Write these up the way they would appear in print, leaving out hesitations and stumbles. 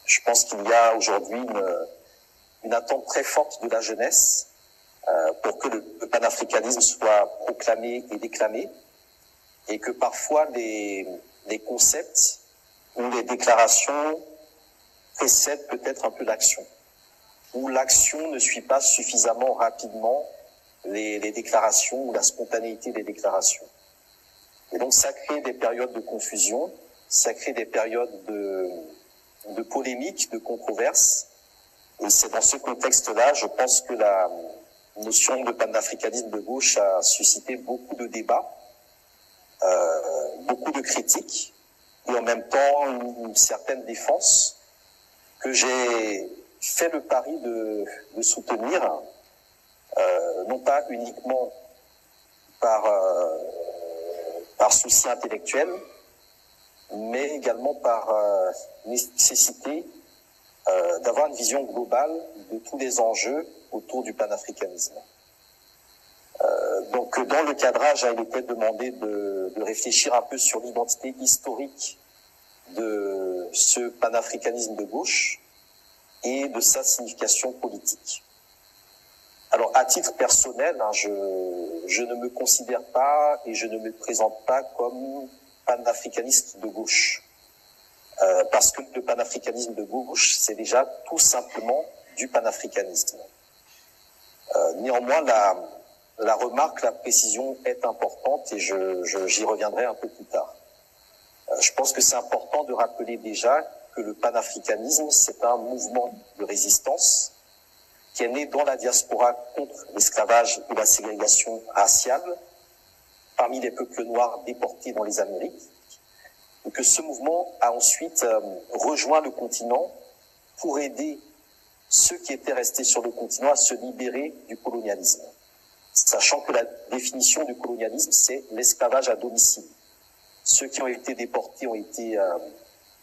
Je pense qu'il y a aujourd'hui une attente très forte de la jeunesse pour que le panafricanisme soit proclamé et déclamé, et que parfois les concepts ou les déclarations précèdent peut-être un peu l'action, où l'action ne suit pas suffisamment rapidement les déclarations ou la spontanéité des déclarations. Et donc ça crée des périodes de confusion, ça crée des périodes de polémiques, de controverses. Et c'est dans ce contexte-là, je pense que la notion de panafricanisme de gauche a suscité beaucoup de débats, beaucoup de critiques, et en même temps une certaine défense que j'ai fait le pari de soutenir, non pas uniquement par souci intellectuel, mais également par nécessité d'avoir une vision globale de tous les enjeux autour du panafricanisme. Donc dans le cadrage, il était demandé de réfléchir un peu sur l'identité historique de ce panafricanisme de gauche et de sa signification politique. Alors à titre personnel, je ne me considère pas et je ne me présente pas comme panafricaniste de gauche. Parce que le panafricanisme de gauche, c'est déjà tout simplement du panafricanisme. Néanmoins, la remarque, la précision est importante et j'y reviendrai un peu plus tard. Je pense que c'est important de rappeler déjà que le panafricanisme, c'est un mouvement de résistance qui est né dans la diaspora contre l'esclavage et la ségrégation raciale parmi les peuples noirs déportés dans les Amériques, et que ce mouvement a ensuite rejoint le continent pour aider ceux qui étaient restés sur le continent à se libérer du colonialisme. Sachant que la définition du colonialisme, c'est l'esclavage à domicile. Ceux qui ont été déportés ont été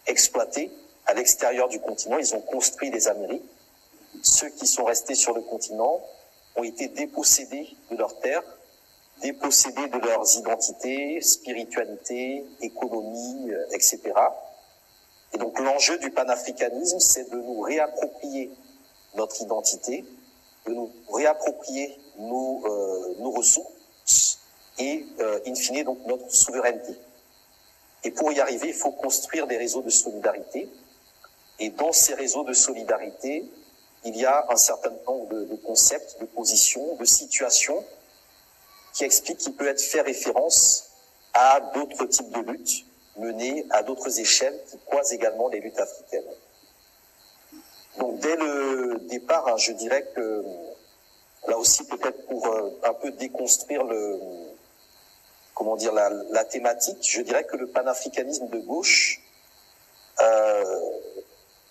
exploités à l'extérieur du continent, ils ont construit les Amériques. Ceux qui sont restés sur le continent ont été dépossédés de leurs terres, dépossédés de leurs identités, spiritualité, économie, etc. Et donc l'enjeu du panafricanisme, c'est de nous réapproprier notre identité, de nous réapproprier nos ressources et, in fine, donc notre souveraineté. Et pour y arriver, il faut construire des réseaux de solidarité. Et dans ces réseaux de solidarité, il y a un certain nombre de concepts, de positions, de situations qui expliquent qu'il peut être fait référence à d'autres types de luttes menées à d'autres échelles qui croisent également les luttes africaines. Donc dès le départ, je dirais que là aussi peut-être pour un peu déconstruire la thématique, je dirais que le panafricanisme de gauche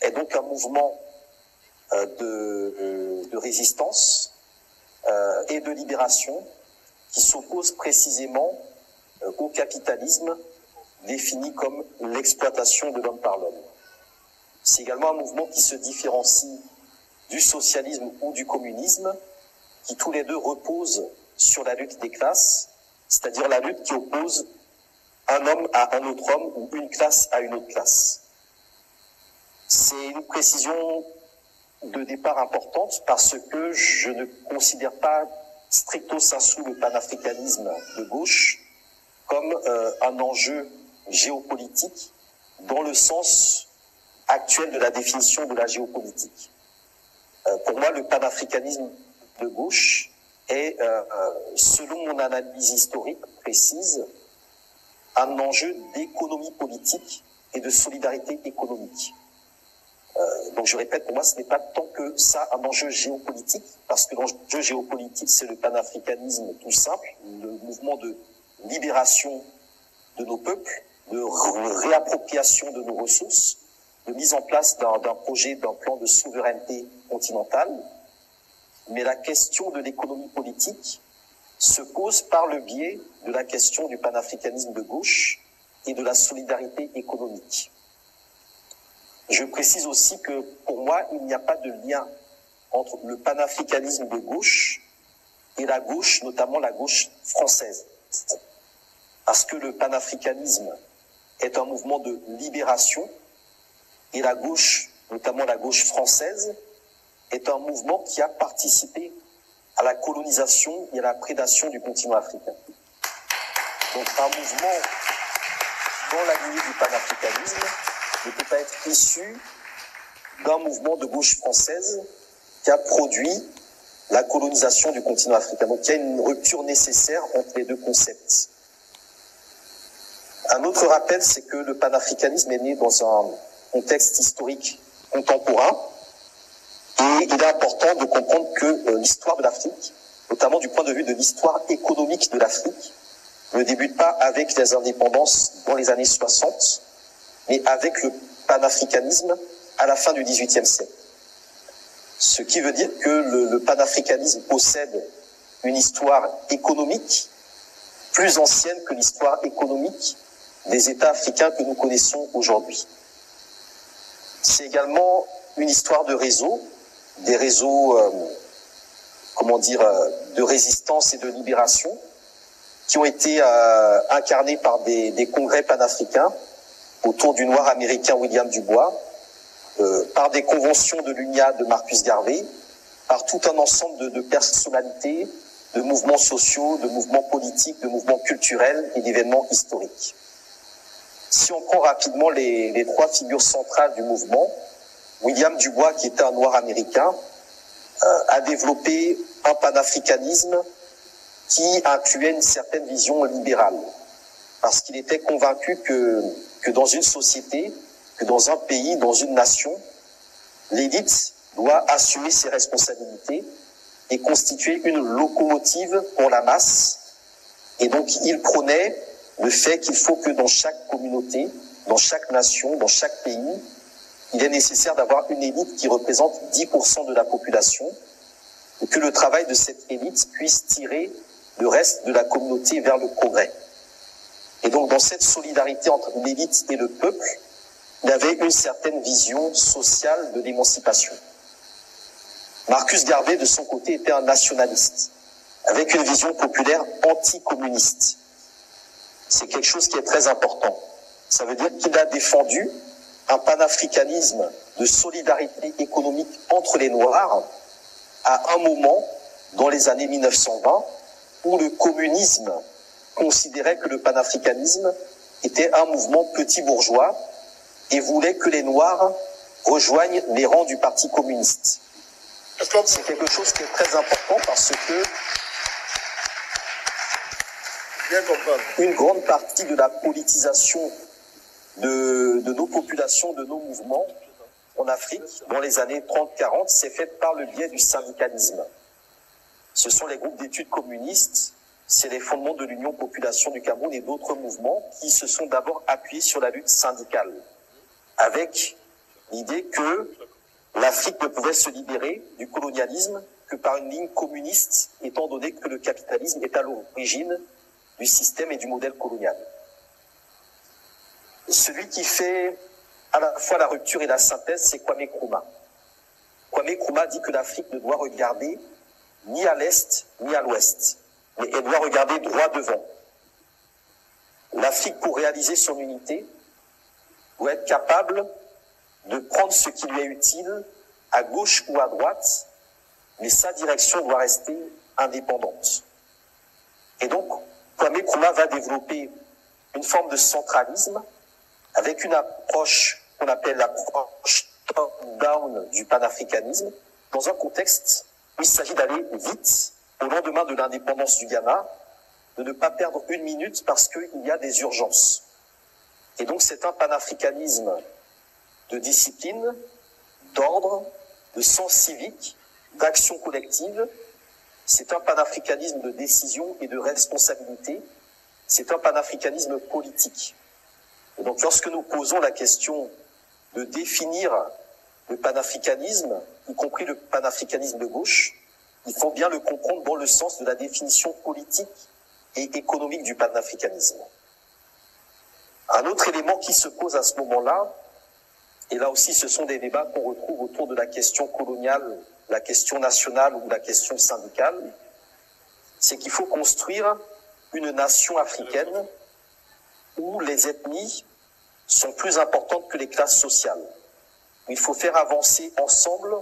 est donc un mouvement de résistance et de libération qui s'oppose précisément au capitalisme défini comme l'exploitation de l'homme par l'homme. C'est également un mouvement qui se différencie du socialisme ou du communisme, qui tous les deux reposent sur la lutte des classes, c'est-à-dire la lutte qui oppose un homme à un autre homme ou une classe à une autre classe. C'est une précision de départ importante parce que je ne considère pas stricto sensu le panafricanisme de gauche comme un enjeu géopolitique dans le sens actuel de la définition de la géopolitique. Pour moi, le panafricanisme de gauche est, selon mon analyse historique précise, un enjeu d'économie politique et de solidarité économique. Donc je répète, pour moi, ce n'est pas tant que ça un enjeu géopolitique, parce que l'enjeu géopolitique, c'est le panafricanisme tout simple, le mouvement de libération de nos peuples, de réappropriation de nos ressources, de mise en place d'un projet, d'un plan de souveraineté continentale. Mais la question de l'économie politique se pose par le biais de la question du panafricanisme de gauche et de la solidarité économique. Je précise aussi que pour moi, il n'y a pas de lien entre le panafricanisme de gauche et la gauche, notamment la gauche française. Parce que le panafricanisme est un mouvement de libération et la gauche notamment la gauche française, est un mouvement qui a participé à la colonisation et à la prédation du continent africain. Donc un mouvement dans la lignée du panafricanisme ne peut pas être issu d'un mouvement de gauche française qui a produit la colonisation du continent africain. Donc il y a une rupture nécessaire entre les deux concepts. Un autre rappel, c'est que le panafricanisme est né dans un contexte historique contemporain. Et il est important de comprendre que l'histoire de l'Afrique, notamment du point de vue de l'histoire économique de l'Afrique, ne débute pas avec les indépendances dans les années 60, mais avec le panafricanisme à la fin du XVIIIe siècle. Ce qui veut dire que le panafricanisme possède une histoire économique plus ancienne que l'histoire économique des États africains que nous connaissons aujourd'hui. C'est également une histoire de réseau, des réseaux, de résistance et de libération, qui ont été incarnés par des congrès panafricains autour du noir américain William Dubois, par des conventions de l'UNIA de Marcus Garvey, par tout un ensemble de personnalités, de mouvements sociaux, de mouvements politiques, de mouvements culturels et d'événements historiques. Si on prend rapidement les trois figures centrales du mouvement, William Dubois, qui était un noir américain, a développé un panafricanisme qui incluait une certaine vision libérale, parce qu'il était convaincu que dans une société, que dans un pays, dans une nation, l'élite doit assumer ses responsabilités et constituer une locomotive pour la masse. Et donc, il prônait le fait qu'il faut que dans chaque communauté, dans chaque nation, dans chaque pays, il est nécessaire d'avoir une élite qui représente 10% de la population et que le travail de cette élite puisse tirer le reste de la communauté vers le progrès. Et donc, dans cette solidarité entre l'élite et le peuple, il avait une certaine vision sociale de l'émancipation. Marcus Garvey, de son côté, était un nationaliste, avec une vision populaire anticommuniste. C'est quelque chose qui est très important. Ça veut dire qu'il a défendu un panafricanisme de solidarité économique entre les Noirs à un moment, dans les années 1920, où le communisme considérait que le panafricanisme était un mouvement petit bourgeois et voulait que les Noirs rejoignent les rangs du Parti communiste. C'est quelque chose qui est très important parce que une grande partie de la politisation de nos populations, de nos mouvements en Afrique, dans les années 30-40, s'est faite par le biais du syndicalisme. Ce sont les groupes d'études communistes, c'est les fondements de l'Union Population du Cameroun et d'autres mouvements qui se sont d'abord appuyés sur la lutte syndicale, avec l'idée que l'Afrique ne pouvait se libérer du colonialisme que par une ligne communiste, étant donné que le capitalisme est à l'origine du système et du modèle colonial. Celui qui fait à la fois la rupture et la synthèse, c'est Kwame Nkrumah. Kwame Nkrumah dit que l'Afrique ne doit regarder ni à l'est ni à l'ouest, mais elle doit regarder droit devant. L'Afrique, pour réaliser son unité, doit être capable de prendre ce qui lui est utile à gauche ou à droite, mais sa direction doit rester indépendante. Et donc, Kwame Nkrumah va développer une forme de centralisme avec une approche qu'on appelle l'approche top-down du panafricanisme, dans un contexte où il s'agit d'aller vite au lendemain de l'indépendance du Ghana, de ne pas perdre une minute parce qu'il y a des urgences. Et donc c'est un panafricanisme de discipline, d'ordre, de sens civique, d'action collective. C'est un panafricanisme de décision et de responsabilité. C'est un panafricanisme politique. Et donc lorsque nous posons la question de définir le panafricanisme, y compris le panafricanisme de gauche, il faut bien le comprendre dans le sens de la définition politique et économique du panafricanisme. Un autre élément qui se pose à ce moment-là, et là aussi ce sont des débats qu'on retrouve autour de la question coloniale, la question nationale ou la question syndicale, c'est qu'il faut construire une nation africaine où les ethnies sont plus importantes que les classes sociales. il faut faire avancer ensemble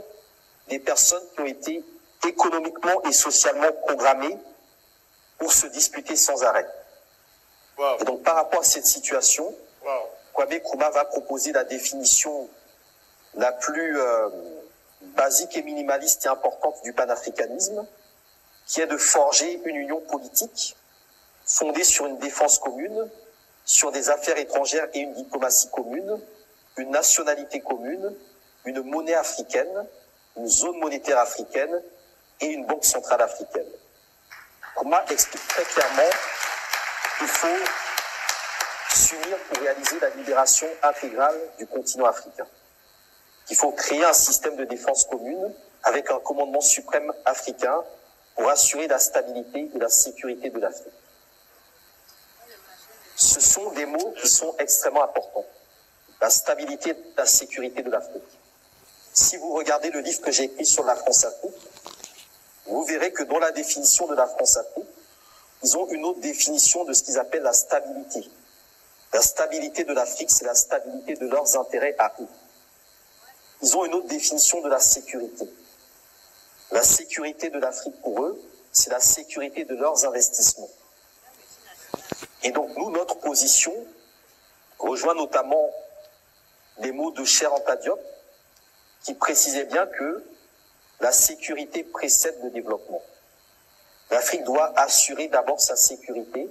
des personnes qui ont été économiquement et socialement programmées pour se disputer sans arrêt. Wow. Et donc par rapport à cette situation, Kwame Nkrumah va proposer la définition la plus basique et minimaliste et importante du panafricanisme, qui est de forger une union politique fondée sur une défense commune, sur des affaires étrangères et une diplomatie commune, une nationalité commune, une monnaie africaine, une zone monétaire africaine et une banque centrale africaine. Nkrumah explique très clairement qu'il faut s'unir pour réaliser la libération intégrale du continent africain. Il faut créer un système de défense commune avec un commandement suprême africain pour assurer la stabilité et la sécurité de l'Afrique. Ce sont des mots qui sont extrêmement importants. La stabilité et la sécurité de l'Afrique. Si vous regardez le livre que j'ai écrit sur la France-Afrique, vous verrez que dans la définition de la France-Afrique, ils ont une autre définition de ce qu'ils appellent la stabilité. La stabilité de l'Afrique, c'est la stabilité de leurs intérêts à eux. Ils ont une autre définition de la sécurité. La sécurité de l'Afrique pour eux, c'est la sécurité de leurs investissements. Et donc nous, notre position rejoint notamment les mots de Cheikh Anta Diop, qui précisait bien que la sécurité précède le développement. L'Afrique doit assurer d'abord sa sécurité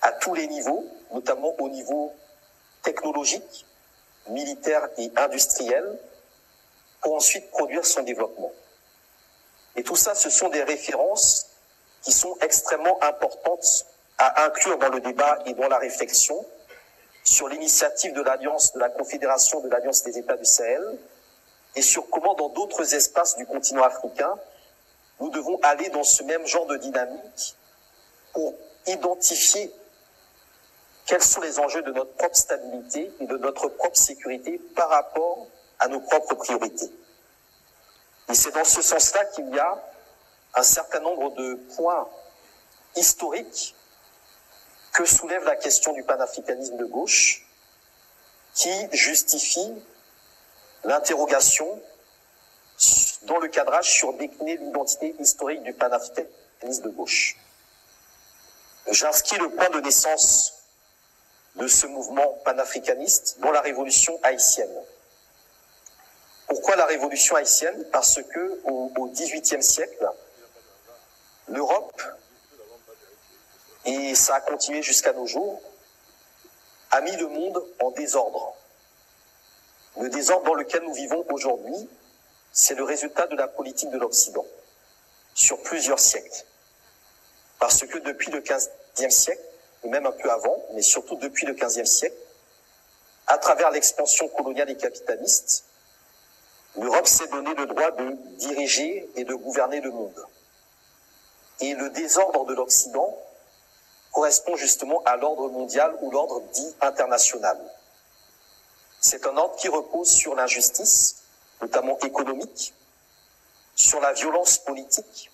à tous les niveaux, notamment au niveau technologique, militaire et industriel, pour ensuite produire son développement. Et tout ça, ce sont des références qui sont extrêmement importantes à inclure dans le débat et dans la réflexion sur l'initiative de l'Alliance, de la Confédération de l'Alliance des États du Sahel, et sur comment dans d'autres espaces du continent africain, nous devons aller dans ce même genre de dynamique pour identifier quels sont les enjeux de notre propre stabilité et de notre propre sécurité par rapport à nos propres priorités. Et c'est dans ce sens-là qu'il y a un certain nombre de points historiques que soulève la question du panafricanisme de gauche, qui justifie l'interrogation dans le cadrage sur décliner l'identité historique du panafricanisme de gauche. J'inscris le point de naissance de ce mouvement panafricaniste dans la révolution haïtienne. Pourquoi la révolution haïtienne? Parce que au XVIIIe siècle, l'Europe, et ça a continué jusqu'à nos jours, a mis le monde en désordre. Le désordre dans lequel nous vivons aujourd'hui, c'est le résultat de la politique de l'Occident, sur plusieurs siècles. Parce que depuis le XVe siècle, et même un peu avant, mais surtout depuis le XVe siècle, à travers l'expansion coloniale et capitaliste, l'Europe s'est donné le droit de diriger et de gouverner le monde. Et le désordre de l'Occident correspond justement à l'ordre mondial ou l'ordre dit international. C'est un ordre qui repose sur l'injustice, notamment économique, sur la violence politique,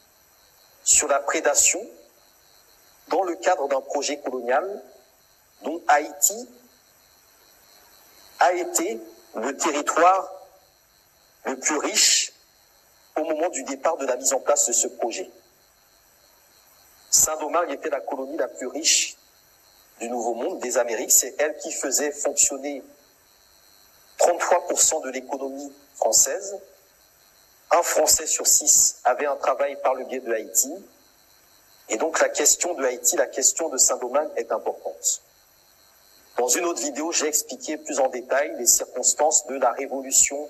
sur la prédation, dans le cadre d'un projet colonial dont Haïti a été le territoire le plus riche au moment du départ de la mise en place de ce projet. Saint-Domingue était la colonie la plus riche du Nouveau Monde, des Amériques. C'est elle qui faisait fonctionner 33% de l'économie française. Un Français sur 6 avait un travail par le biais de Haïti. Et donc la question de Haïti, la question de Saint-Domingue est importante. Dans une autre vidéo, j'ai expliqué plus en détail les circonstances de la révolution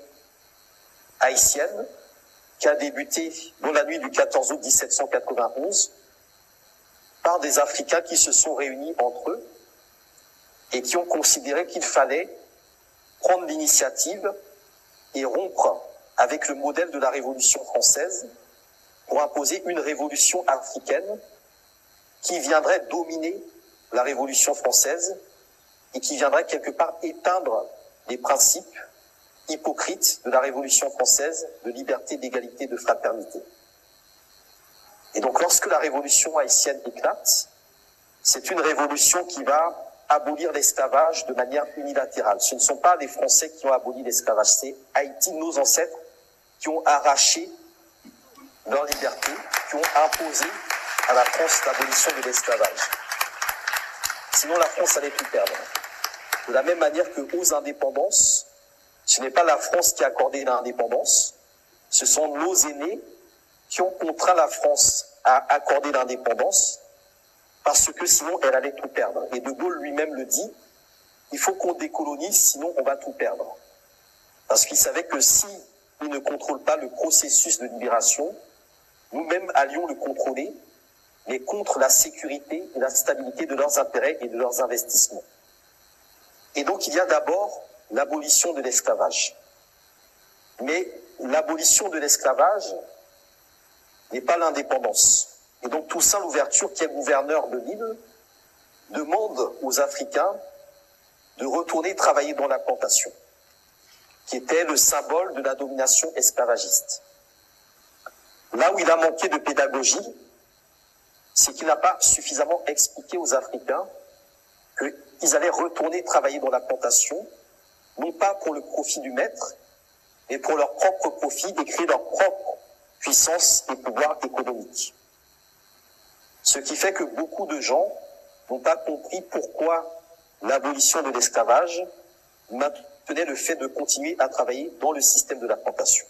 haïtienne qui a débuté dans la nuit du 14 août 1791 par des Africains qui se sont réunis entre eux et qui ont considéré qu'il fallait prendre l'initiative et rompre avec le modèle de la Révolution française pour imposer une révolution africaine qui viendrait dominer la Révolution française et qui viendrait quelque part éteindre les principes hypocrites de la Révolution française de liberté, d'égalité, de fraternité. Et donc lorsque la révolution haïtienne éclate, c'est une révolution qui va abolir l'esclavage de manière unilatérale. Ce ne sont pas les Français qui ont aboli l'esclavage, c'est Haïti, nos ancêtres, qui ont arraché leur liberté, qui ont imposé à la France l'abolition de l'esclavage. Sinon, la France allait tout perdre. De la même manière que aux indépendances, ce n'est pas la France qui a accordé l'indépendance, ce sont nos aînés qui ont contraint la France à accorder l'indépendance, parce que sinon elle allait tout perdre. Et De Gaulle lui-même le dit, il faut qu'on décolonise, sinon on va tout perdre. Parce qu'il savait que si il ne contrôle pas le processus de libération, nous-mêmes allions le contrôler, mais contre la sécurité et la stabilité de leurs intérêts et de leurs investissements. Et donc il y a d'abord l'abolition de l'esclavage. Mais l'abolition de l'esclavage n'est pas l'indépendance. Et donc Toussaint Louverture, qui est gouverneur de l'île, demande aux Africains de retourner travailler dans la plantation, qui était le symbole de la domination esclavagiste. Là où il a manqué de pédagogie, c'est qu'il n'a pas suffisamment expliqué aux Africains qu'ils allaient retourner travailler dans la plantation, non pas pour le profit du maître, mais pour leur propre profit et créer leur propre puissance et pouvoir économique. Ce qui fait que beaucoup de gens n'ont pas compris pourquoi l'abolition de l'esclavage maintenait le fait de continuer à travailler dans le système de la plantation.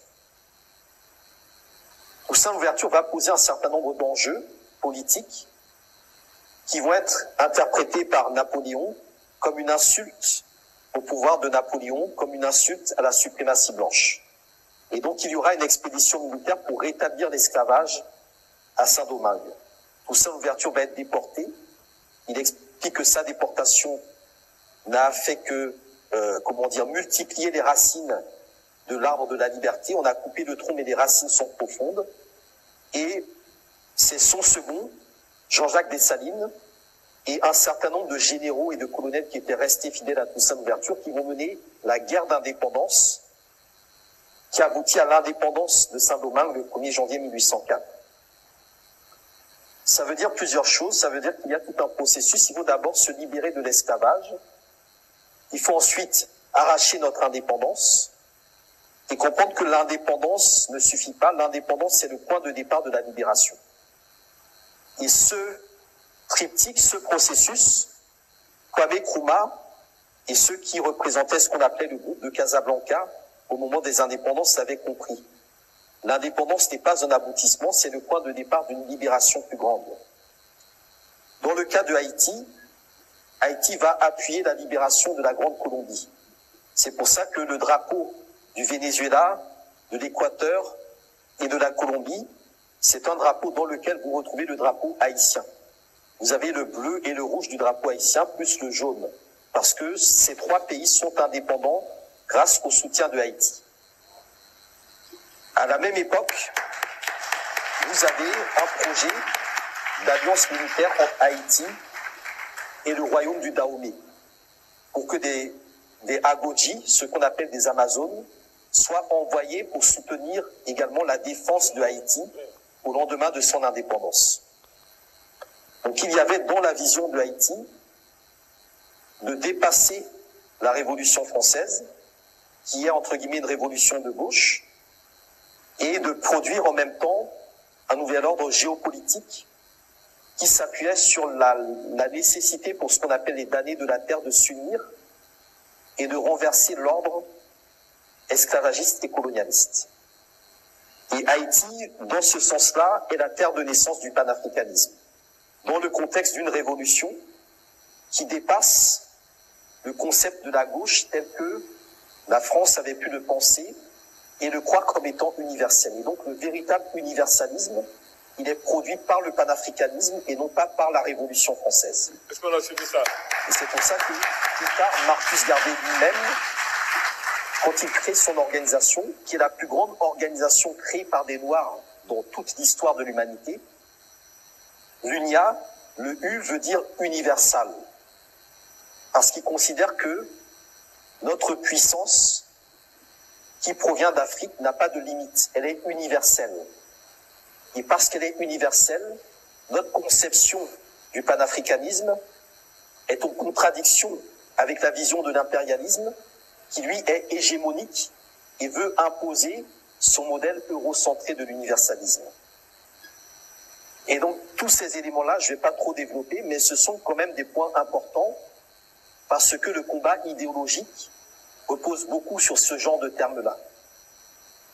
Toussaint Louverture va poser un certain nombre d'enjeux politiques qui vont être interprétés par Napoléon comme une insulte au pouvoir de Napoléon, comme une insulte à la suprématie blanche. Et donc il y aura une expédition militaire pour rétablir l'esclavage à Saint-Domingue. Toussaint Louverture va être déporté. Il explique que sa déportation n'a fait que, multiplier les racines de l'arbre de la liberté. On a coupé le tronc, mais les racines sont profondes. Et c'est son second, Jean-Jacques Dessalines, et un certain nombre de généraux et de colonels qui étaient restés fidèles à Toussaint Louverture, qui vont mener la guerre d'indépendance, qui aboutit à l'indépendance de Saint-Domingue le 1er janvier 1804. Ça veut dire plusieurs choses. Ça veut dire qu'il y a tout un processus. Il faut d'abord se libérer de l'esclavage. Il faut ensuite arracher notre indépendance et comprendre que l'indépendance ne suffit pas. L'indépendance, c'est le point de départ de la libération. Et ce triptyque, ce processus, Kwame Nkrumah et ceux qui représentaient ce qu'on appelait le groupe de Casablanca au moment des indépendances l'avaient compris. L'indépendance n'est pas un aboutissement, c'est le point de départ d'une libération plus grande. Dans le cas de Haïti, Haïti va appuyer la libération de la Grande Colombie. C'est pour ça que le drapeau du Venezuela, de l'Équateur et de la Colombie, c'est un drapeau dans lequel vous retrouvez le drapeau haïtien. Vous avez le bleu et le rouge du drapeau haïtien, plus le jaune, parce que ces trois pays sont indépendants grâce au soutien de Haïti. À la même époque, vous avez un projet d'alliance militaire entre Haïti et le royaume du Dahomey, pour que des Agodji, ce qu'on appelle des Amazones, soient envoyés pour soutenir également la défense de Haïti au lendemain de son indépendance. Donc il y avait dans la vision de Haïti de dépasser la Révolution française, qui est entre guillemets une révolution de gauche, et de produire en même temps un nouvel ordre géopolitique qui s'appuyait sur la nécessité pour ce qu'on appelle les damnés de la terre de s'unir et de renverser l'ordre esclavagiste et colonialiste. Et Haïti, dans ce sens-là, est la terre de naissance du panafricanisme, dans le contexte d'une révolution qui dépasse le concept de la gauche tel que la France avait pu le penser et le croire comme étant universel. Et donc le véritable universalisme, il est produit par le panafricanisme et non pas par la Révolution française. Est-ce qu'on a suivi ça? Et c'est pour ça que plus tard, Marcus Garvey lui-même, quand il crée son organisation, qui est la plus grande organisation créée par des Noirs dans toute l'histoire de l'humanité, l'UNIA, le U veut dire universal, parce qu'il considère que notre puissance, qui provient d'Afrique, n'a pas de limite, elle est universelle. Et parce qu'elle est universelle, notre conception du panafricanisme, est en contradiction avec la vision de l'impérialisme qui, lui, est hégémonique et veut imposer son modèle eurocentré de l'universalisme. Et donc, tous ces éléments-là, je ne vais pas trop développer, mais ce sont quand même des points importants parce que le combat idéologique repose beaucoup sur ce genre de termes-là.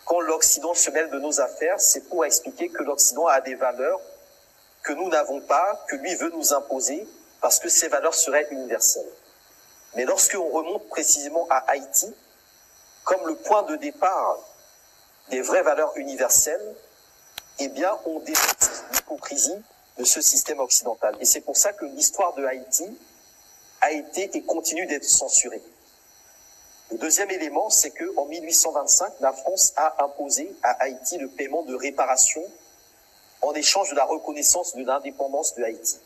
Quand l'Occident se mêle de nos affaires, c'est pour expliquer que l'Occident a des valeurs que nous n'avons pas, que lui veut nous imposer, parce que ces valeurs seraient universelles. Mais lorsqu'on remonte précisément à Haïti, comme le point de départ des vraies valeurs universelles, eh bien, on déteste l'hypocrisie de ce système occidental. Et c'est pour ça que l'histoire de Haïti a été et continue d'être censurée. Le deuxième élément, c'est qu'en 1825, la France a imposé à Haïti le paiement de réparations en échange de la reconnaissance de l'indépendance de Haïti.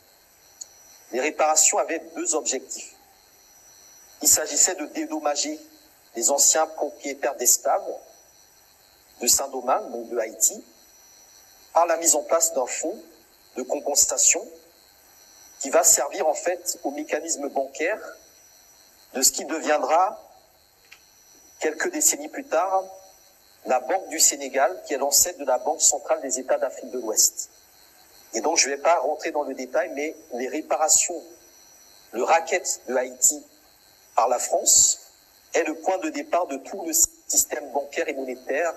Les réparations avaient deux objectifs. Il s'agissait de dédommager les anciens propriétaires d'esclaves de Saint-Domingue, donc de Haïti, par la mise en place d'un fonds de compensation qui va servir en fait au mécanisme bancaire de ce qui deviendra, quelques décennies plus tard, la Banque du Sénégal, qui est l'ancêtre de la Banque centrale des États d'Afrique de l'Ouest. Et donc, je ne vais pas rentrer dans le détail, mais les réparations, le racket de Haïti par la France est le point de départ de tout le système bancaire et monétaire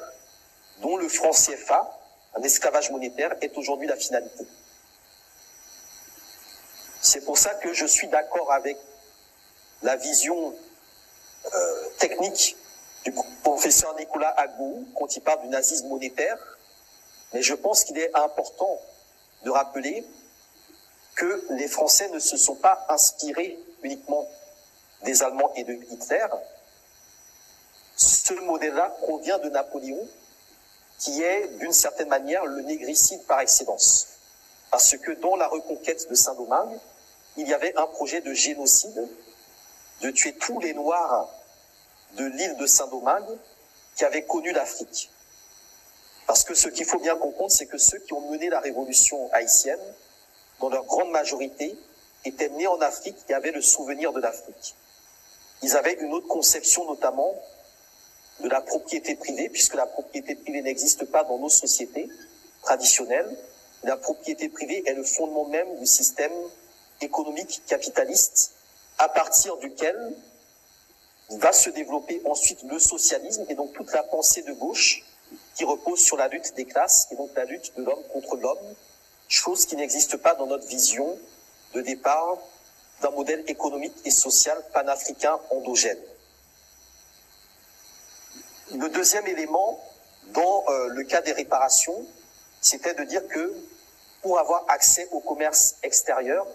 dont le franc CFA, un esclavage monétaire, est aujourd'hui la finalité. C'est pour ça que je suis d'accord avec la vision technique du professeur Nicolas Agbou quand il parle du nazisme monétaire, mais je pense qu'il est important de rappeler que les Français ne se sont pas inspirés uniquement des Allemands et de Hitler. Ce modèle-là provient de Napoléon, qui est d'une certaine manière le négricide par excellence. Parce que dans la reconquête de Saint-Domingue, il y avait un projet de génocide, de tuer tous les Noirs de l'île de Saint-Domingue qui avaient connu l'Afrique. Parce que ce qu'il faut bien comprendre, c'est que ceux qui ont mené la révolution haïtienne, dans leur grande majorité, étaient nés en Afrique et avaient le souvenir de l'Afrique. Ils avaient une autre conception, notamment, de la propriété privée, puisque la propriété privée n'existe pas dans nos sociétés traditionnelles. La propriété privée est le fondement même du système économique capitaliste, à partir duquel va se développer ensuite le socialisme et donc toute la pensée de gauche qui repose sur la lutte des classes et donc la lutte de l'homme contre l'homme, chose qui n'existe pas dans notre vision de départ d'un modèle économique et social panafricain endogène. Le deuxième élément, dans le cas des réparations, c'était de dire que pour avoir accès au commerce extérieur,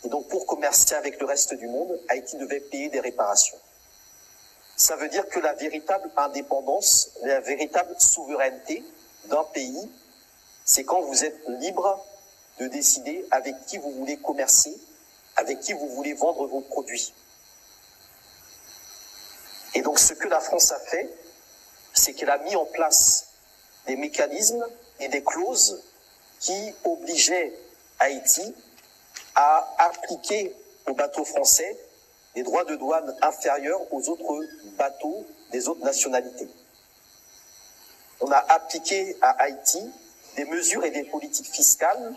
et donc pour commercer avec le reste du monde, Haïti devait payer des réparations. Ça veut dire que la véritable indépendance, la véritable souveraineté d'un pays, c'est quand vous êtes libre de décider avec qui vous voulez commercer, avec qui vous voulez vendre vos produits. Et donc ce que la France a fait, c'est qu'elle a mis en place des mécanismes et des clauses qui obligeaient Haïti à appliquer aux bateaux français des droits de douane inférieurs aux autres bateaux des autres nationalités. On a appliqué à Haïti des mesures et des politiques fiscales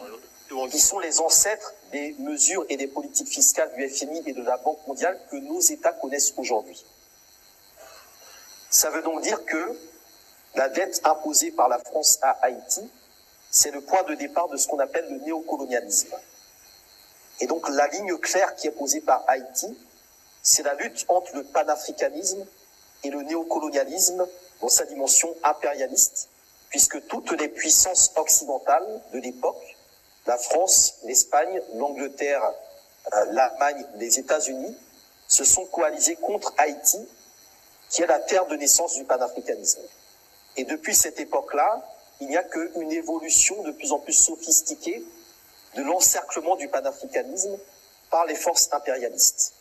qui sont les ancêtres des mesures et des politiques fiscales du FMI et de la Banque mondiale que nos États connaissent aujourd'hui. Ça veut donc dire que la dette imposée par la France à Haïti, c'est le point de départ de ce qu'on appelle le néocolonialisme. Et donc la ligne claire qui est posée par Haïti, c'est la lutte entre le panafricanisme et le néocolonialisme dans sa dimension impérialiste, puisque toutes les puissances occidentales de l'époque, la France, l'Espagne, l'Angleterre, l'Allemagne, les États-Unis, se sont coalisées contre Haïti, qui est la terre de naissance du panafricanisme. Et depuis cette époque-là, il n'y a qu'une évolution de plus en plus sophistiquée de l'encerclement du panafricanisme par les forces impérialistes.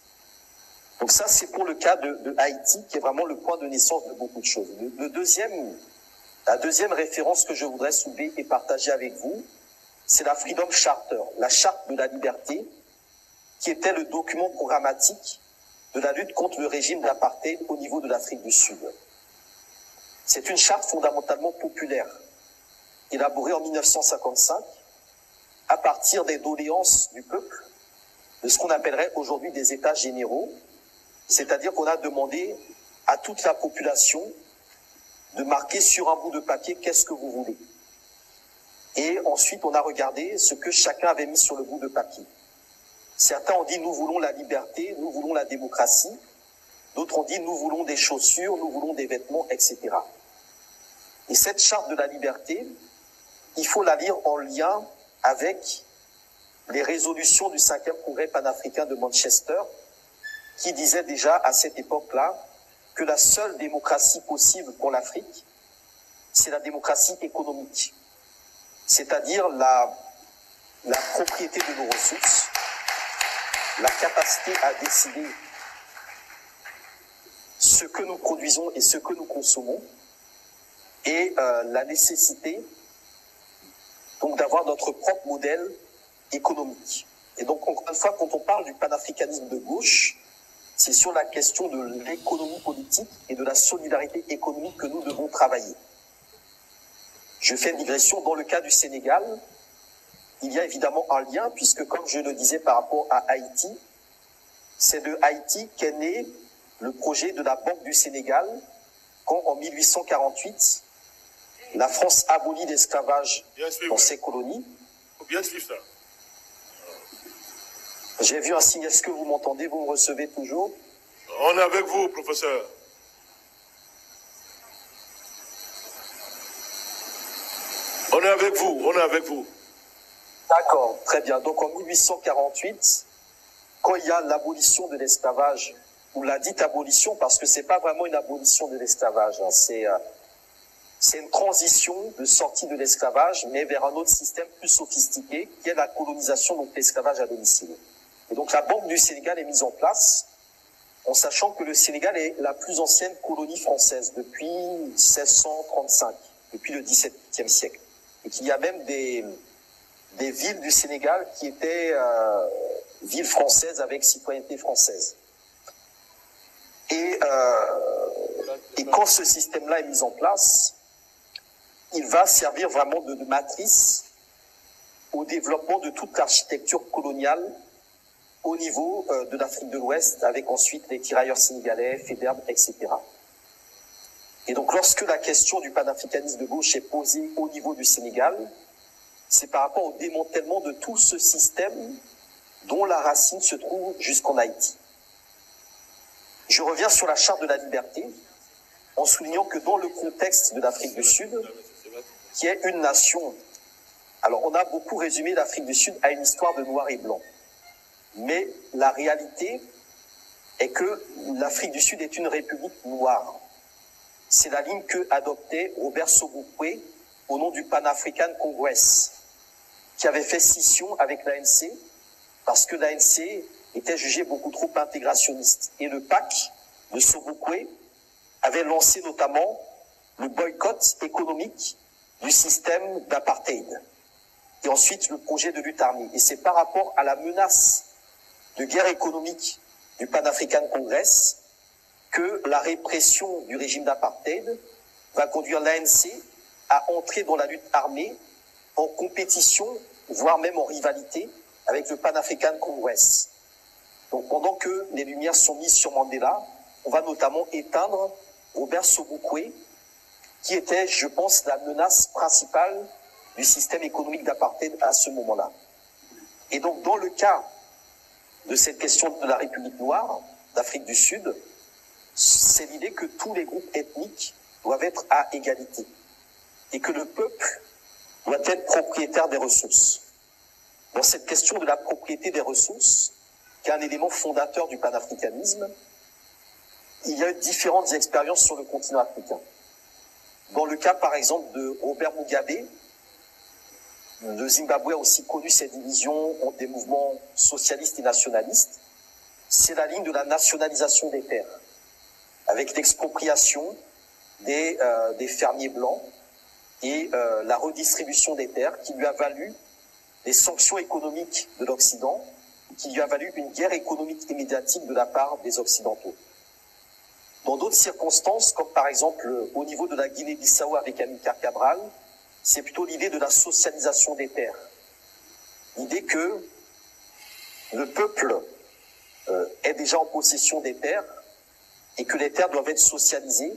Donc ça, c'est pour le cas de Haïti, qui est vraiment le point de naissance de beaucoup de choses. La deuxième référence que je voudrais soulever et partager avec vous, c'est la Freedom Charter, la charte de la liberté, qui était le document programmatique de la lutte contre le régime d'apartheid au niveau de l'Afrique du Sud. C'est une charte fondamentalement populaire, élaborée en 1955, à partir des doléances du peuple, de ce qu'on appellerait aujourd'hui des États généraux, c'est-à-dire qu'on a demandé à toute la population de marquer sur un bout de papier qu'est-ce que vous voulez. Et ensuite, on a regardé ce que chacun avait mis sur le bout de papier. Certains ont dit « nous voulons la liberté, nous voulons la démocratie ». D'autres ont dit « nous voulons des chaussures, nous voulons des vêtements, etc. » Et cette charte de la liberté, il faut la lire en lien avec les résolutions du 5e congrès panafricain de Manchester, qui disait déjà à cette époque-là que la seule démocratie possible pour l'Afrique, c'est la démocratie économique, c'est-à-dire la propriété de nos ressources, la capacité à décider ce que nous produisons et ce que nous consommons, et la nécessité donc d'avoir notre propre modèle économique. Et donc, encore une fois, quand on parle du panafricanisme de gauche, c'est sur la question de l'économie politique et de la solidarité économique que nous devons travailler. Je fais une digression. Dans le cas du Sénégal, il y a évidemment un lien, puisque comme je le disais par rapport à Haïti, c'est de Haïti qu'est né le projet de la Banque du Sénégal, quand en 1848, la France abolit l'esclavage dans ses colonies. Bien suivre ça. J'ai vu un signe, est-ce que vous m'entendez? Vous me recevez toujours? On est avec vous, professeur. On est avec vous, on est avec vous. D'accord, très bien. Donc en 1848, quand il y a l'abolition de l'esclavage, ou la dite abolition, parce que c'est pas vraiment une abolition de l'esclavage, hein, c'est une transition de sortie de l'esclavage, mais vers un autre système plus sophistiqué, qui est la colonisation, donc l'esclavage à domicile. Et donc la Banque du Sénégal est mise en place, en sachant que le Sénégal est la plus ancienne colonie française depuis 1635, depuis le XVIIe siècle. Et qu'il y a même des villes du Sénégal qui étaient villes françaises avec citoyenneté française. Et quand ce système-là est mis en place, il va servir vraiment de matrice au développement de toute l'architecture coloniale au niveau de l'Afrique de l'Ouest, avec ensuite les tirailleurs sénégalais, Faidherbe, etc. Et donc lorsque la question du panafricanisme de gauche est posée au niveau du Sénégal, c'est par rapport au démantèlement de tout ce système dont la racine se trouve jusqu'en Haïti. Je reviens sur la charte de la liberté, en soulignant que dans le contexte de l'Afrique du Sud, qui est une nation, alors on a beaucoup résumé l'Afrique du Sud à une histoire de noir et blanc, mais la réalité est que l'Afrique du Sud est une république noire. C'est la ligne que adoptait Robert Sobukwe au nom du Pan African Congress, qui avait fait scission avec l'ANC, parce que l'ANC était jugée beaucoup trop intégrationniste. Et le PAC de Sobukwe avait lancé notamment le boycott économique du système d'apartheid. Et ensuite, le projet de lutte armée. Et c'est par rapport à la menace de guerre économique du Pan African Congress que la répression du régime d'apartheid va conduire l'ANC à entrer dans la lutte armée en compétition, voire même en rivalité avec le Pan African Congress. Donc pendant que les lumières sont mises sur Mandela, on va notamment éteindre Robert Sobukwe, qui était, je pense, la menace principale du système économique d'apartheid à ce moment-là. Et donc dans le cas de cette question de la République noire d'Afrique du Sud, c'est l'idée que tous les groupes ethniques doivent être à égalité et que le peuple doit être propriétaire des ressources. Dans cette question de la propriété des ressources, qui est un élément fondateur du panafricanisme, il y a eu différentes expériences sur le continent africain. Dans le cas, par exemple, de Robert Mugabe, le Zimbabwe a aussi connu ces divisions entre des mouvements socialistes et nationalistes. C'est la ligne de la nationalisation des terres, avec l'expropriation des fermiers blancs et la redistribution des terres qui lui a valu les sanctions économiques de l'Occident qui lui a valu une guerre économique et médiatique de la part des Occidentaux. Dans d'autres circonstances, comme par exemple au niveau de la Guinée-Bissau avec Amilcar Cabral, c'est plutôt l'idée de la socialisation des terres. L'idée que le peuple est déjà en possession des terres et que les terres doivent être socialisées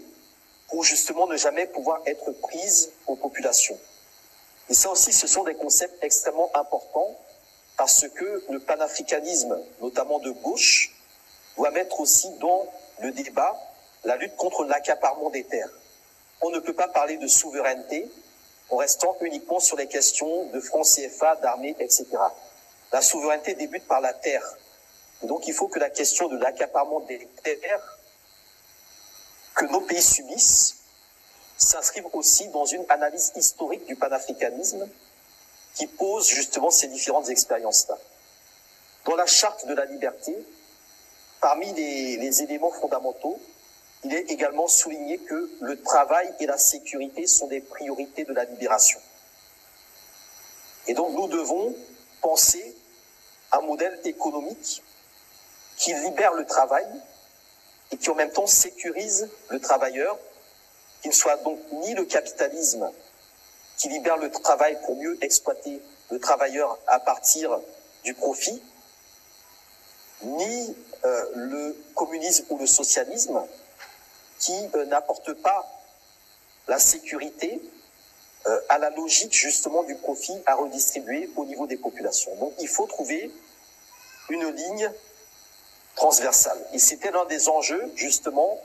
pour justement ne jamais pouvoir être prises aux populations. Et ça aussi, ce sont des concepts extrêmement importants parce que le panafricanisme, notamment de gauche, doit mettre aussi dans le débat la lutte contre l'accaparement des terres. On ne peut pas parler de souveraineté en restant uniquement sur les questions de francs CFA, d'armée, etc. La souveraineté débute par la terre. Et donc il faut que la question de l'accaparement des terres que nos pays subissent s'inscrive aussi dans une analyse historique du panafricanisme qui pose justement ces différentes expériences-là. Dans la charte de la liberté, parmi les éléments fondamentaux, il est également souligné que le travail et la sécurité sont des priorités de la libération. Et donc nous devons penser un modèle économique qui libère le travail et qui en même temps sécurise le travailleur, qui ne soit donc ni le capitalisme qui libère le travail pour mieux exploiter le travailleur à partir du profit, ni le communisme ou le socialisme qui n'apporte pas la sécurité à la logique justement du profit à redistribuer au niveau des populations. Donc il faut trouver une ligne transversale. Et c'était l'un des enjeux justement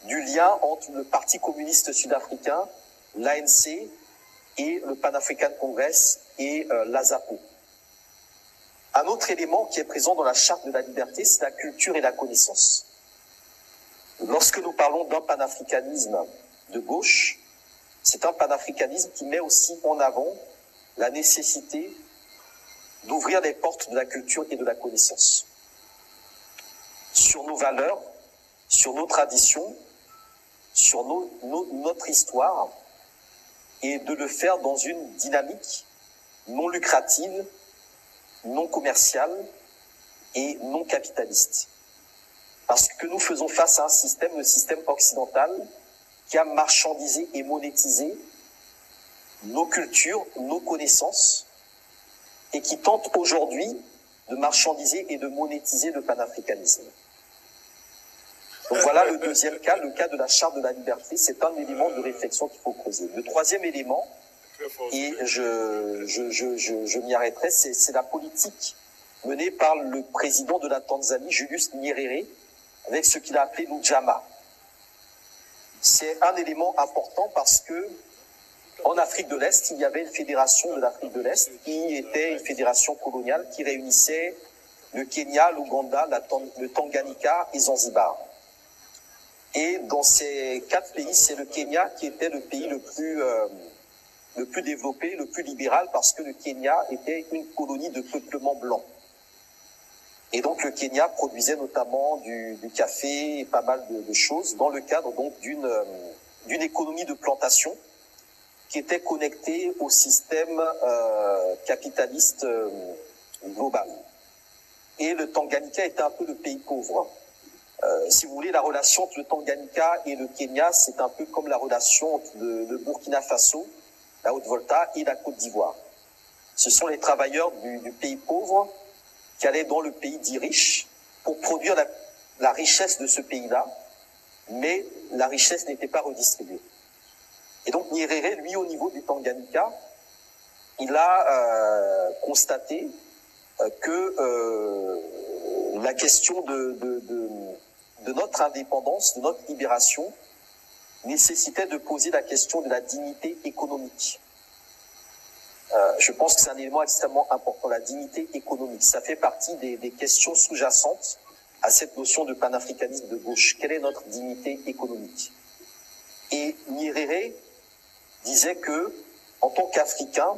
du lien entre le Parti communiste sud-africain, l'ANC et le Pan African Congress et l'AZAPO. Un autre élément qui est présent dans la charte de la liberté, c'est la culture et la connaissance. Lorsque nous parlons d'un panafricanisme de gauche, c'est un panafricanisme qui met aussi en avant la nécessité d'ouvrir les portes de la culture et de la connaissance sur nos valeurs, sur nos traditions, sur notre histoire, et de le faire dans une dynamique non lucrative, non commerciale et non capitaliste. Parce que nous faisons face à un système, le système occidental, qui a marchandisé et monétisé nos cultures, nos connaissances, et qui tente aujourd'hui de marchandiser et de monétiser le panafricanisme. Donc voilà le deuxième cas, le cas de la charte de la liberté, c'est un élément de réflexion qu'il faut creuser. Le troisième élément, et je m'y arrêterai, c'est la politique menée par le président de la Tanzanie, Julius Nyerere, avec ce qu'il a appelé l'Ujamaa. C'est un élément important parce que en Afrique de l'Est, il y avait une fédération de l'Afrique de l'Est qui était une fédération coloniale qui réunissait le Kenya, l'Ouganda, le Tanganyika et Zanzibar. Et dans ces quatre pays, c'est le Kenya qui était le pays le plus développé, le plus libéral, parce que le Kenya était une colonie de peuplement blanc. Et donc le Kenya produisait notamment du café et pas mal de choses dans le cadre donc d'une économie de plantation qui était connectée au système capitaliste global. Et le Tanganyika était un peu le pays pauvre. Si vous voulez, la relation entre le Tanganyika et le Kenya, c'est un peu comme la relation entre le Burkina Faso, la Haute-Volta et la Côte d'Ivoire. Ce sont les travailleurs du pays pauvre qui allaient dans le pays dit riche pour produire la richesse de ce pays-là, mais la richesse n'était pas redistribuée. Et donc Nyerere, lui, au niveau du Tanganyika, il a constaté que la question de notre indépendance, de notre libération, nécessitait de poser la question de la dignité économique. Je pense que c'est un élément extrêmement important, la dignité économique. Ça fait partie des questions sous-jacentes à cette notion de panafricanisme de gauche. Quelle est notre dignité économique? Et Nyerere disait que, en tant qu'Africains,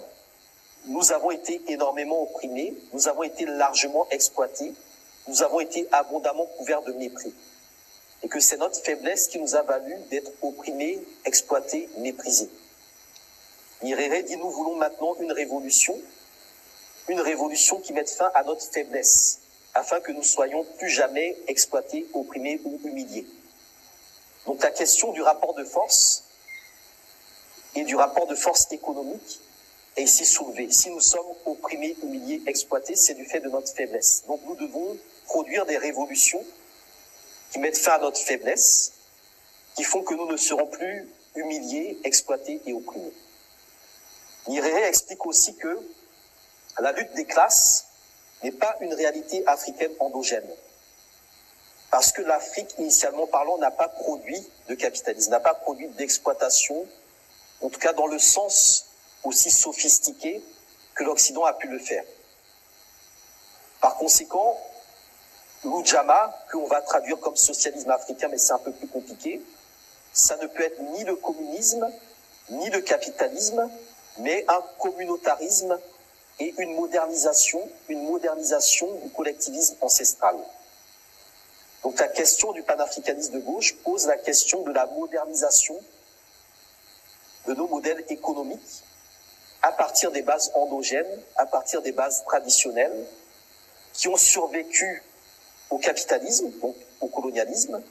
nous avons été énormément opprimés, nous avons été largement exploités, nous avons été abondamment couverts de mépris. Et que c'est notre faiblesse qui nous a valu d'être opprimés, exploités, méprisés. Nyerere dit, nous voulons maintenant une révolution une révolution qui mette fin à notre faiblesse, afin que nous soyons plus jamais exploités, opprimés ou humiliés. Donc la question du rapport de force et du rapport de force économique est ici soulevée. Si nous sommes opprimés, humiliés, exploités, c'est du fait de notre faiblesse. Donc nous devons produire des révolutions qui mettent fin à notre faiblesse, qui font que nous ne serons plus humiliés, exploités et opprimés. Nyerere explique aussi que la lutte des classes n'est pas une réalité africaine endogène. Parce que l'Afrique, initialement parlant, n'a pas produit de capitalisme, n'a pas produit d'exploitation, en tout cas dans le sens aussi sophistiqué que l'Occident a pu le faire. Par conséquent, l'Ujamaa, qu'on va traduire comme socialisme africain, mais c'est un peu plus compliqué, ça ne peut être ni le communisme, ni le capitalisme, mais un communautarisme et une modernisation du collectivisme ancestral. Donc la question du panafricanisme de gauche pose la question de la modernisation de nos modèles économiques à partir des bases endogènes, à partir des bases traditionnelles qui ont survécu au capitalisme, donc au colonialisme,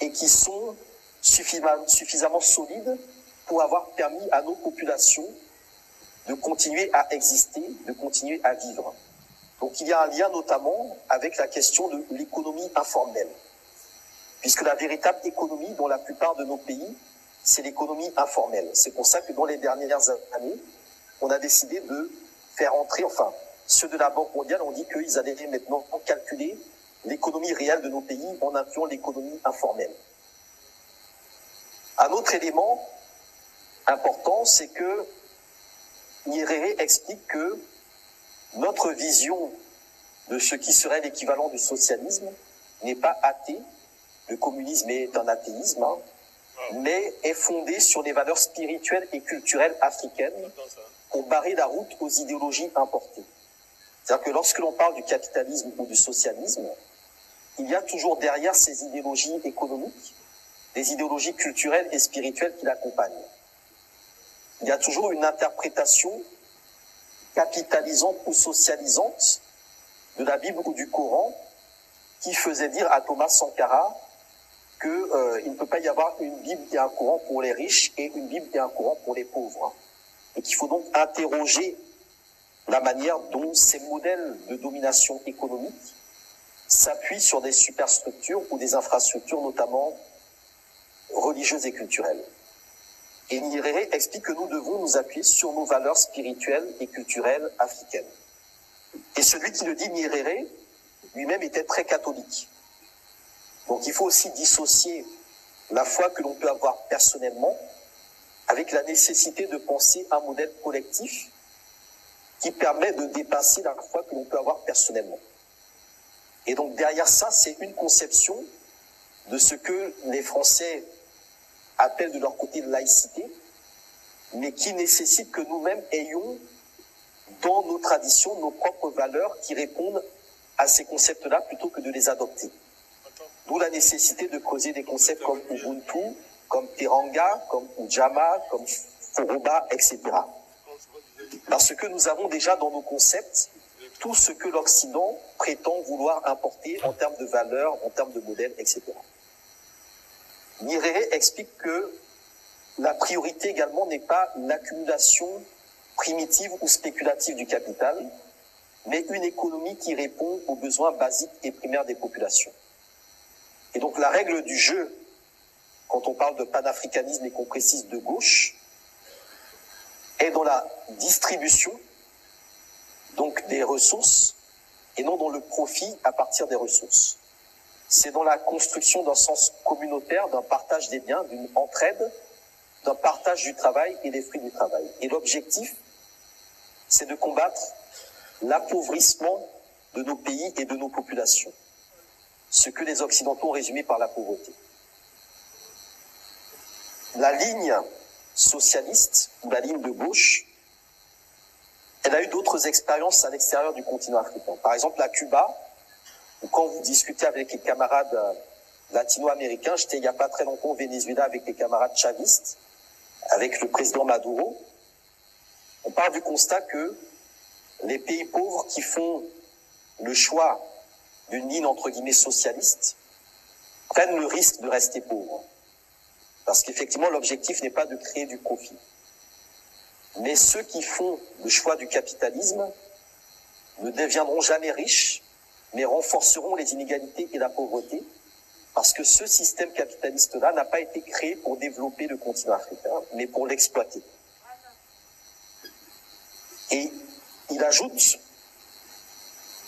et qui sont suffisamment solides pour avoir permis à nos populations de continuer à exister, de continuer à vivre. Donc il y a un lien notamment avec la question de l'économie informelle, puisque la véritable économie dans la plupart de nos pays, c'est l'économie informelle. C'est pour ça que dans les dernières années, on a décidé de faire entrer, enfin, ceux de la Banque mondiale ont dit qu'ils allaient maintenant calculer l'économie réelle de nos pays en incluant l'économie informelle. Un autre élément important, c'est que Nyerere explique que notre vision de ce qui serait l'équivalent du socialisme n'est pas athée, le communisme est un athéisme, hein, mais est fondée sur les valeurs spirituelles et culturelles africaines pour barrer la route aux idéologies importées. C'est-à-dire que lorsque l'on parle du capitalisme ou du socialisme, il y a toujours derrière ces idéologies économiques des idéologies culturelles et spirituelles qui l'accompagnent. Il y a toujours une interprétation capitalisante ou socialisante de la Bible ou du Coran qui faisait dire à Thomas Sankara qu'il ne peut pas y avoir une Bible et un Coran pour les riches et une Bible et un Coran pour les pauvres. Et qu'il faut donc interroger la manière dont ces modèles de domination économique s'appuient sur des superstructures ou des infrastructures notamment religieuses et culturelles. Et Nyerere explique que nous devons nous appuyer sur nos valeurs spirituelles et culturelles africaines. Et celui qui le dit, Nyerere, lui-même était très catholique. Donc il faut aussi dissocier la foi que l'on peut avoir personnellement avec la nécessité de penser un modèle collectif qui permet de dépasser la foi que l'on peut avoir personnellement. Et donc derrière ça, c'est une conception de ce que les Français appellent de leur côté de laïcité, mais qui nécessite que nous-mêmes ayons dans nos traditions nos propres valeurs qui répondent à ces concepts-là plutôt que de les adopter. D'où la nécessité de creuser des concepts comme Ubuntu, comme Teranga, comme Ujamaa, comme Foroba, etc. Parce que nous avons déjà dans nos concepts tout ce que l'Occident prétend vouloir importer en termes de valeurs, en termes de modèles, etc. Nyerere explique que la priorité également n'est pas l'accumulation primitive ou spéculative du capital, mais une économie qui répond aux besoins basiques et primaires des populations. Et donc la règle du jeu, quand on parle de panafricanisme et qu'on précise de gauche, est dans la distribution donc des ressources et non dans le profit à partir des ressources. C'est dans la construction d'un sens communautaire, d'un partage des biens, d'une entraide, d'un partage du travail et des fruits du travail. Et l'objectif, c'est de combattre l'appauvrissement de nos pays et de nos populations, ce que les Occidentaux ont résumé par la pauvreté. La ligne socialiste, ou la ligne de gauche, elle a eu d'autres expériences à l'extérieur du continent africain. Par exemple, à Cuba, où quand vous discutez avec les camarades latino-américains, j'étais il n'y a pas très longtemps au Venezuela avec les camarades chavistes, avec le président Maduro, on part du constat que les pays pauvres qui font le choix d'une ligne entre guillemets socialiste prennent le risque de rester pauvres. Parce qu'effectivement, l'objectif n'est pas de créer du profit. Mais ceux qui font le choix du capitalisme ne deviendront jamais riches, mais renforceront les inégalités et la pauvreté, parce que ce système capitaliste-là n'a pas été créé pour développer le continent africain, mais pour l'exploiter. Et il ajoute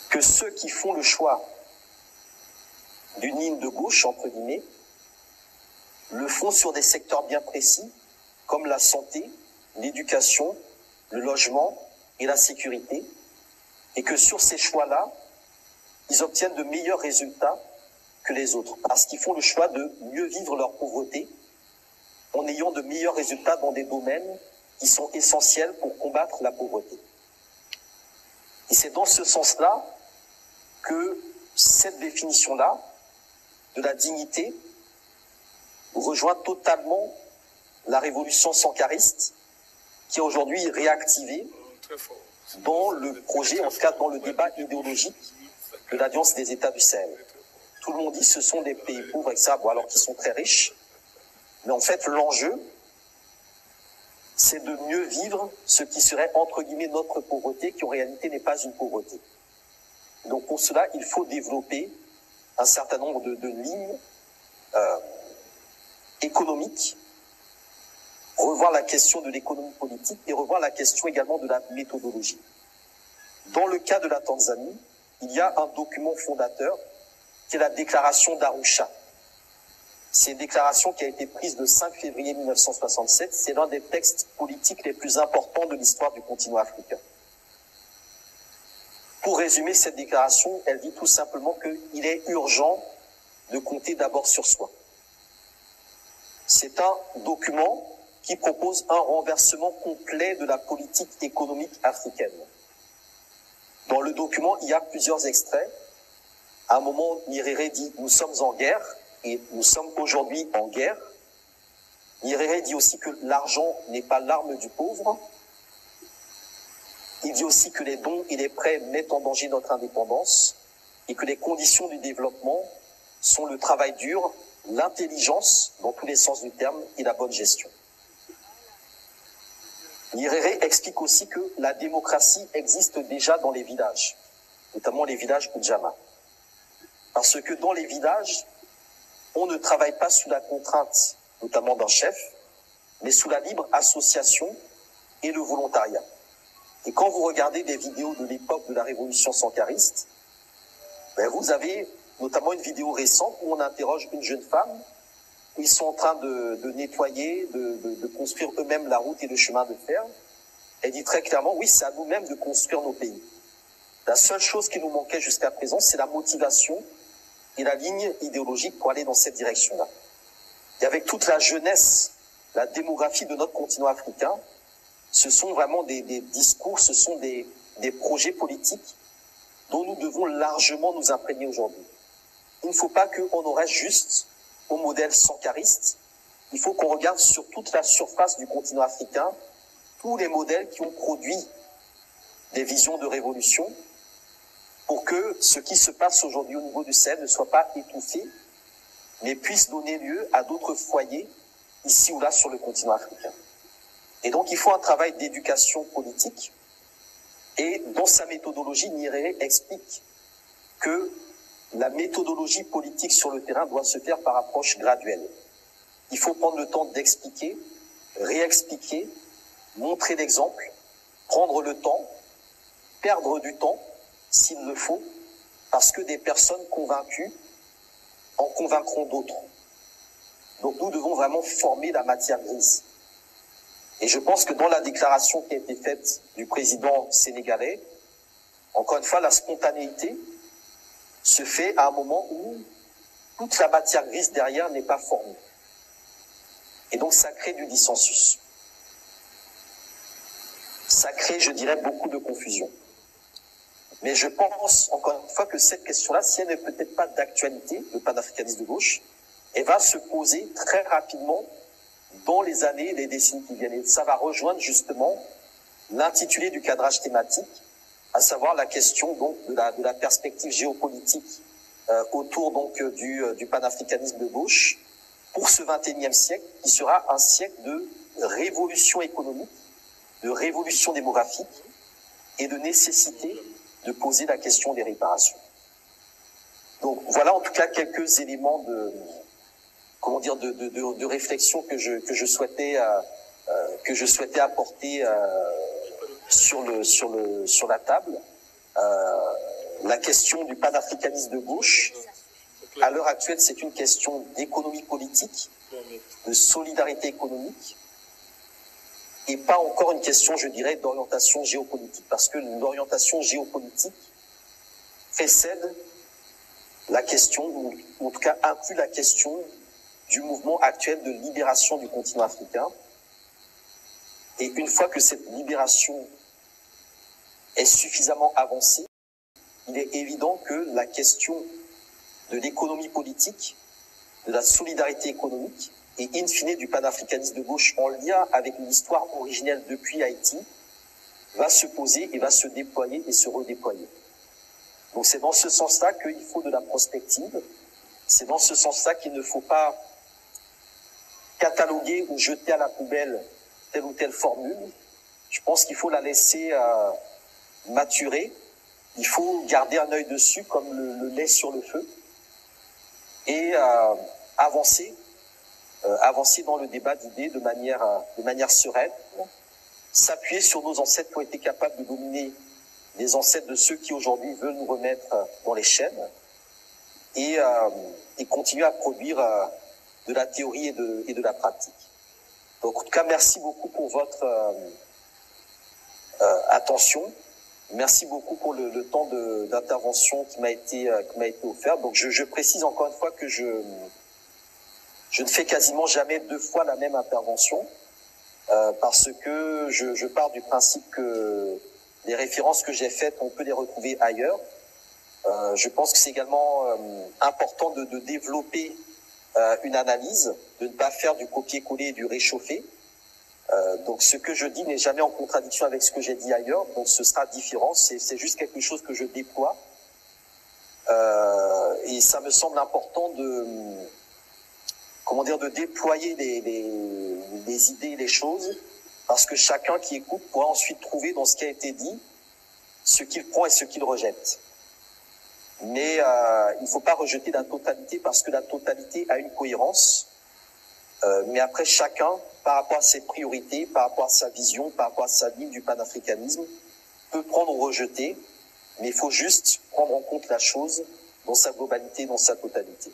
que ceux qui font le choix d'une ligne de gauche, entre guillemets, le font sur des secteurs bien précis, comme la santé, l'éducation, le logement et la sécurité, et que sur ces choix-là, ils obtiennent de meilleurs résultats que les autres, parce qu'ils font le choix de mieux vivre leur pauvreté en ayant de meilleurs résultats dans des domaines qui sont essentiels pour combattre la pauvreté. Et c'est dans ce sens-là que cette définition-là de la dignité rejoint totalement la révolution sankariste qui est aujourd'hui réactivée dans le projet, en tout cas dans le débat idéologique de l'Alliance des États du Sahel. Tout le monde dit que ce sont des pays pauvres, etc., bon, alors qu'ils sont très riches. Mais en fait, l'enjeu, c'est de mieux vivre ce qui serait, entre guillemets, notre pauvreté, qui en réalité n'est pas une pauvreté. Donc pour cela, il faut développer un certain nombre de lignes économiques, revoir la question de l'économie politique et revoir la question également de la méthodologie. Dans le cas de la Tanzanie, il y a un document fondateur qui est la déclaration d'Arusha. C'est une déclaration qui a été prise le 5 février 1967. C'est l'un des textes politiques les plus importants de l'histoire du continent africain. Pour résumer cette déclaration, elle dit tout simplement qu'il est urgent de compter d'abord sur soi. C'est un document qui propose un renversement complet de la politique économique africaine. Dans le document, il y a plusieurs extraits. À un moment, Nyerere dit « Nous sommes en guerre » et « Nous sommes aujourd'hui en guerre ». Nyerere dit aussi que l'argent n'est pas l'arme du pauvre. Il dit aussi que les dons et les prêts mettent en danger notre indépendance et que les conditions du développement sont le travail dur, l'intelligence, dans tous les sens du terme, et la bonne gestion. Nyerere explique aussi que la démocratie existe déjà dans les villages, notamment les villages Ujamaa. Parce que dans les villages, on ne travaille pas sous la contrainte, notamment d'un chef, mais sous la libre association et le volontariat. Et quand vous regardez des vidéos de l'époque de la révolution sankariste, ben vous avez notamment une vidéo récente où on interroge une jeune femme. Ils sont en train de nettoyer, de construire eux-mêmes la route et le chemin de fer. Elle dit très clairement, oui, c'est à nous-mêmes de construire nos pays. La seule chose qui nous manquait jusqu'à présent, c'est la motivation et la ligne idéologique pour aller dans cette direction-là. Et avec toute la jeunesse, la démographie de notre continent africain, ce sont vraiment des discours, ce sont des projets politiques dont nous devons largement nous imprégner aujourd'hui. Il ne faut pas qu'on en reste juste au modèle sankariste. Il faut qu'on regarde sur toute la surface du continent africain tous les modèles qui ont produit des visions de révolution pour que ce qui se passe aujourd'hui au niveau du Sahel ne soit pas étouffé, mais puisse donner lieu à d'autres foyers ici ou là sur le continent africain. Et donc il faut un travail d'éducation politique. Et dans sa méthodologie, Nyerere explique que la méthodologie politique sur le terrain doit se faire par approche graduelle. Il faut prendre le temps d'expliquer, réexpliquer, montrer l'exemple, prendre le temps, perdre du temps s'il le faut, parce que des personnes convaincues en convaincront d'autres. Donc nous devons vraiment former la matière grise. Et je pense que dans la déclaration qui a été faite du président sénégalais, encore une fois, la spontanéité se fait à un moment où toute la matière grise derrière n'est pas formée. Et donc ça crée du dissensus. Ça crée, je dirais, beaucoup de confusion. Mais je pense, encore une fois, que cette question-là, si elle n'est peut-être pas d'actualité, le panafricanisme de gauche, elle va se poser très rapidement dans les années, les décennies qui viennent. Et ça va rejoindre justement l'intitulé du cadrage thématique, à savoir la question donc de la perspective géopolitique autour donc du panafricanisme de gauche pour ce XXIe siècle, qui sera un siècle de révolution économique, de révolution démographique et de nécessité de poser la question des réparations. Donc voilà en tout cas quelques éléments de réflexion que je souhaitais apporter sur la table. La question du panafricanisme de gauche, à l'heure actuelle, c'est une question d'économie politique, de solidarité économique, et pas encore une question, je dirais, d'orientation géopolitique, parce que l'orientation géopolitique précède la question, ou en tout cas inclut la question du mouvement actuel de libération du continent africain. Et une fois que cette libération est suffisamment avancée, il est évident que la question de l'économie politique, de la solidarité économique et in fine du panafricanisme de gauche en lien avec l'histoire originelle depuis Haïti va se poser et va se déployer et se redéployer. Donc c'est dans ce sens-là qu'il faut de la prospective, c'est dans ce sens-là qu'il ne faut pas cataloguer ou jeter à la poubelle telle ou telle formule. Je pense qu'il faut la laisser maturer, il faut garder un œil dessus comme le lait sur le feu et avancer dans le débat d'idées de manière sereine, s'appuyer sur nos ancêtres qui ont été capables de dominer les ancêtres de ceux qui aujourd'hui veulent nous remettre dans les chaînes et continuer à produire de la théorie et de la pratique. Donc en tout cas, merci beaucoup pour votre attention. Merci beaucoup pour le temps d'intervention qui m'a été offert. Donc je précise encore une fois que je ne fais quasiment jamais deux fois la même intervention parce que je pars du principe que les références que j'ai faites, on peut les retrouver ailleurs. Je pense que c'est également important de développer une analyse, de ne pas faire du copier-coller et du réchauffer. Donc ce que je dis n'est jamais en contradiction avec ce que j'ai dit ailleurs, donc ce sera différent, c'est juste quelque chose que je déploie. Et ça me semble important de déployer les idées, les choses, parce que chacun qui écoute pourra ensuite trouver dans ce qui a été dit ce qu'il prend et ce qu'il rejette. Mais il ne faut pas rejeter la totalité parce que la totalité a une cohérence. Mais après, chacun, par rapport à ses priorités, par rapport à sa vision, par rapport à sa ligne du panafricanisme, peut prendre ou rejeter, mais il faut juste prendre en compte la chose dans sa globalité, dans sa totalité.